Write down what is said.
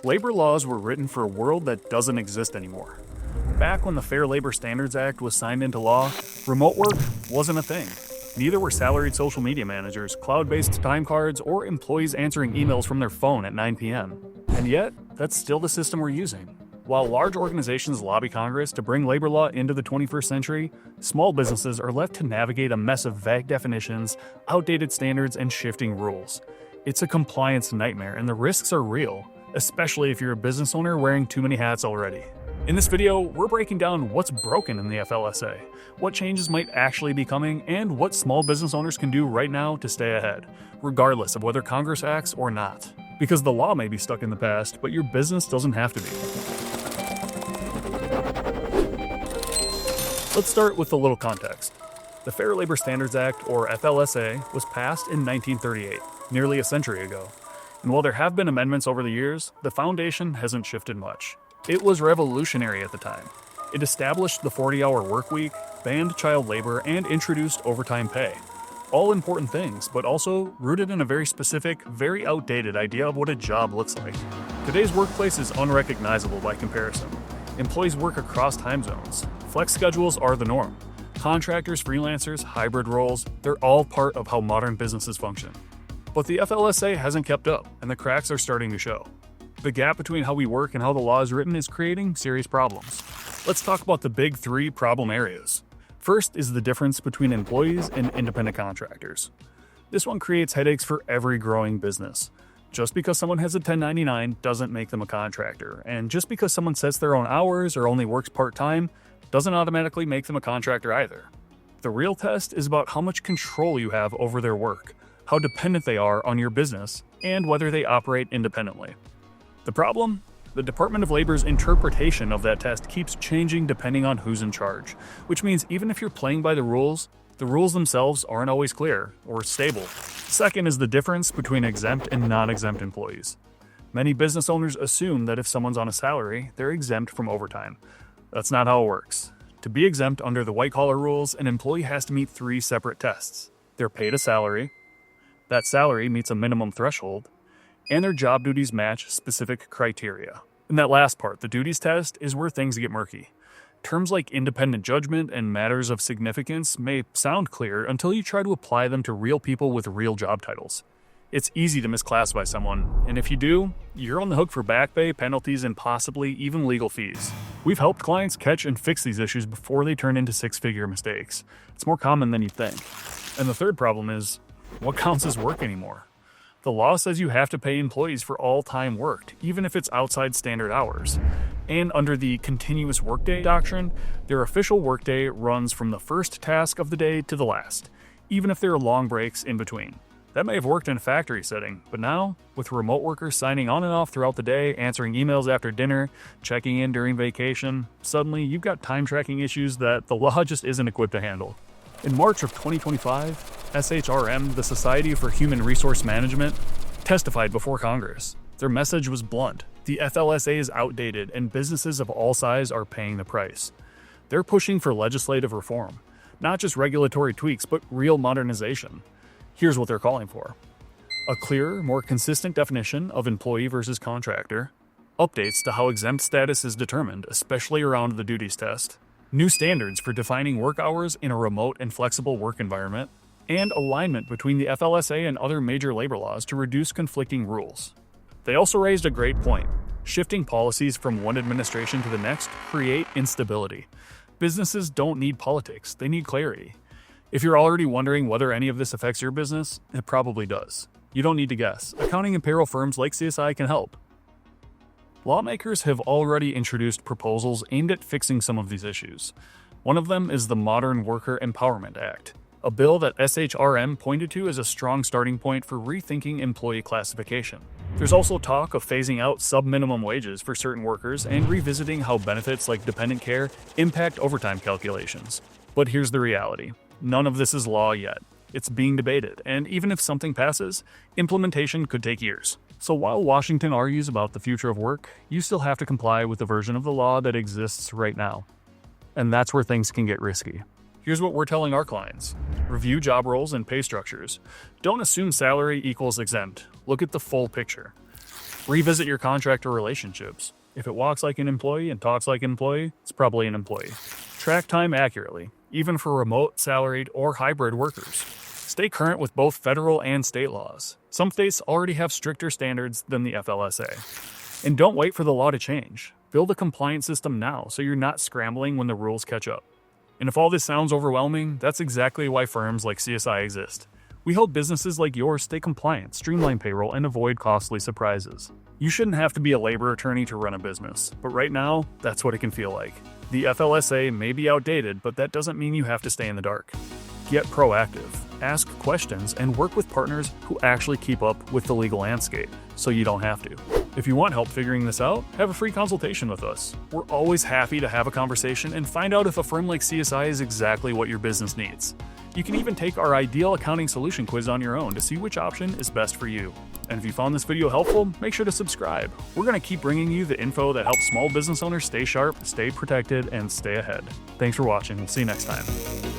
Labor laws were written for a world that doesn't exist anymore. Back when the Fair Labor Standards Act was signed into law, remote work wasn't a thing. Neither were salaried social media managers, cloud-based time cards, or employees answering emails from their phone at 9 p.m. And yet, that's still the system we're using. While large organizations lobby Congress to bring labor law into the 21st century, small businesses are left to navigate a mess of vague definitions, outdated standards, and shifting rules. It's a compliance nightmare, and the risks are real, especially if you're a business owner wearing too many hats already. In this video, we're breaking down what's broken in the FLSA, what changes might actually be coming, and what small business owners can do right now to stay ahead, regardless of whether Congress acts or not. Because the law may be stuck in the past, but your business doesn't have to be. Let's start with a little context. The Fair Labor Standards Act, or FLSA, was passed in 1938, nearly a century ago. And while there have been amendments over the years, the foundation hasn't shifted much. It was revolutionary at the time. It established the 40-hour workweek, banned child labor, and introduced overtime pay. All important things, but also rooted in a very specific, very outdated idea of what a job looks like. Today's workplace is unrecognizable by comparison. Employees work across time zones. Flex schedules are the norm. Contractors, freelancers, hybrid roles, they're all part of how modern businesses function. But the FLSA hasn't kept up, and the cracks are starting to show. The gap between how we work and how the law is written is creating serious problems. Let's talk about the big three problem areas. First is the difference between employees and independent contractors. This one creates headaches for every growing business. Just because someone has a 1099 doesn't make them a contractor, and just because someone sets their own hours or only works part-time doesn't automatically make them a contractor either. The real test is about how much control you have over their work, how dependent they are on your business, and whether they operate independently. The problem? The Department of Labor's interpretation of that test keeps changing depending on who's in charge, which means even if you're playing by the rules themselves aren't always clear or stable. Second is the difference between exempt and non-exempt employees. Many business owners assume that if someone's on a salary, they're exempt from overtime. That's not how it works. To be exempt under the white-collar rules, an employee has to meet three separate tests. They're paid a salary, that salary meets a minimum threshold, and their job duties match specific criteria. And that last part, the duties test, is where things get murky. Terms like independent judgment and matters of significance may sound clear until you try to apply them to real people with real job titles. It's easy to misclassify someone, and if you do, you're on the hook for back pay, penalties, and possibly even legal fees. We've helped clients catch and fix these issues before they turn into six-figure mistakes. It's more common than you think. And the third problem is, what counts as work anymore? The law says you have to pay employees for all time worked, even if it's outside standard hours. And under the continuous workday doctrine, their official workday runs from the first task of the day to the last, even if there are long breaks in between. That may have worked in a factory setting, but now, with remote workers signing on and off throughout the day, answering emails after dinner, checking in during vacation, suddenly you've got time tracking issues that the law just isn't equipped to handle. In March of 2025, SHRM, the Society for Human Resource Management, testified before Congress. Their message was blunt. The FLSA is outdated, and businesses of all sizes are paying the price. They're pushing for legislative reform, not just regulatory tweaks, but real modernization. Here's what they're calling for. A clearer, more consistent definition of employee versus contractor, updates to how exempt status is determined, especially around the duties test, new standards for defining work hours in a remote and flexible work environment, and alignment between the FLSA and other major labor laws to reduce conflicting rules. They also raised a great point. Shifting policies from one administration to the next create instability. Businesses don't need politics, they need clarity. If you're already wondering whether any of this affects your business, it probably does. You don't need to guess. Accounting and payroll firms like CSI can help. Lawmakers have already introduced proposals aimed at fixing some of these issues. One of them is the Modern Worker Empowerment Act, a bill that SHRM pointed to as a strong starting point for rethinking employee classification. There's also talk of phasing out sub-minimum wages for certain workers and revisiting how benefits like dependent care impact overtime calculations. But here's the reality. None of this is law yet. It's being debated, and even if something passes, implementation could take years. So while Washington argues about the future of work, you still have to comply with the version of the law that exists right now. And that's where things can get risky. Here's what we're telling our clients. Review job roles and pay structures. Don't assume salary equals exempt. Look at the full picture. Revisit your contractor relationships. If it walks like an employee and talks like an employee, it's probably an employee. Track time accurately, even for remote, salaried, or hybrid workers. Stay current with both federal and state laws. Some states already have stricter standards than the FLSA. And don't wait for the law to change. Build a compliance system now so you're not scrambling when the rules catch up. And if all this sounds overwhelming, that's exactly why firms like CSI exist. We help businesses like yours stay compliant, streamline payroll, and avoid costly surprises. You shouldn't have to be a labor attorney to run a business, but right now, that's what it can feel like. The FLSA may be outdated, but that doesn't mean you have to stay in the dark. Get proactive, ask questions, and work with partners who actually keep up with the legal landscape, so you don't have to. If you want help figuring this out, have a free consultation with us. We're always happy to have a conversation and find out if a firm like CSI is exactly what your business needs. You can even take our Ideal Accounting Solution quiz on your own to see which option is best for you. And if you found this video helpful, make sure to subscribe. We're going to keep bringing you the info that helps small business owners stay sharp, stay protected, and stay ahead. Thanks for watching. We'll see you next time.